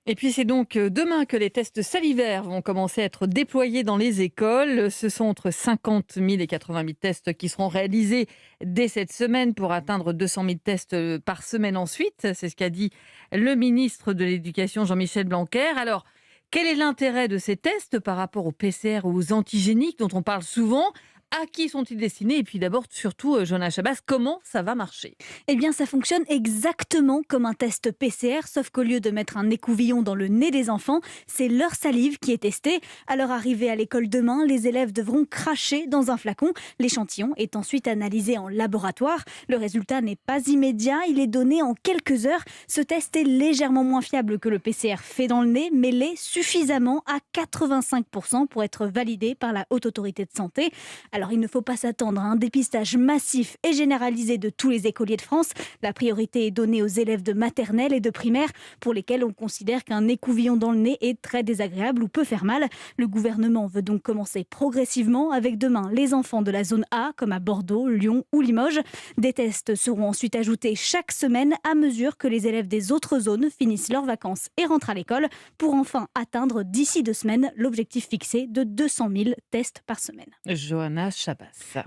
Et puis c'est donc demain que les tests salivaires vont commencer à être déployés dans les écoles. Ce sont entre 50 000 et 80 000 tests qui seront réalisés dès cette semaine pour atteindre 200 000 tests par semaine ensuite. C'est ce qu'a dit le ministre de l'Éducation, Jean-Michel Blanquer. Alors, quel est l'intérêt de ces tests par rapport aux PCR ou aux antigéniques dont on parle souvent? À qui sont-ils destinés? Et puis d'abord, surtout, Jonas Chabas, comment ça va marcher? Eh bien, ça fonctionne exactement comme un test PCR, sauf qu'au lieu de mettre un écouvillon dans le nez des enfants, c'est leur salive qui est testée. À leur arrivée à l'école demain, les élèves devront cracher dans un flacon. L'échantillon est ensuite analysé en laboratoire. Le résultat n'est pas immédiat, il est donné en quelques heures. Ce test est légèrement moins fiable que le PCR fait dans le nez, mais l'est suffisamment à 85% pour être validé par la Haute Autorité de Santé. Alors, il ne faut pas s'attendre à un dépistage massif et généralisé de tous les écoliers de France. La priorité est donnée aux élèves de maternelle et de primaire pour lesquels on considère qu'un écouvillon dans le nez est très désagréable ou peut faire mal. Le gouvernement veut donc commencer progressivement avec demain les enfants de la zone A comme à Bordeaux, Lyon ou Limoges. Des tests seront ensuite ajoutés chaque semaine à mesure que les élèves des autres zones finissent leurs vacances et rentrent à l'école pour enfin atteindre d'ici 2 semaines l'objectif fixé de 200 000 tests par semaine. Johanna Chabas.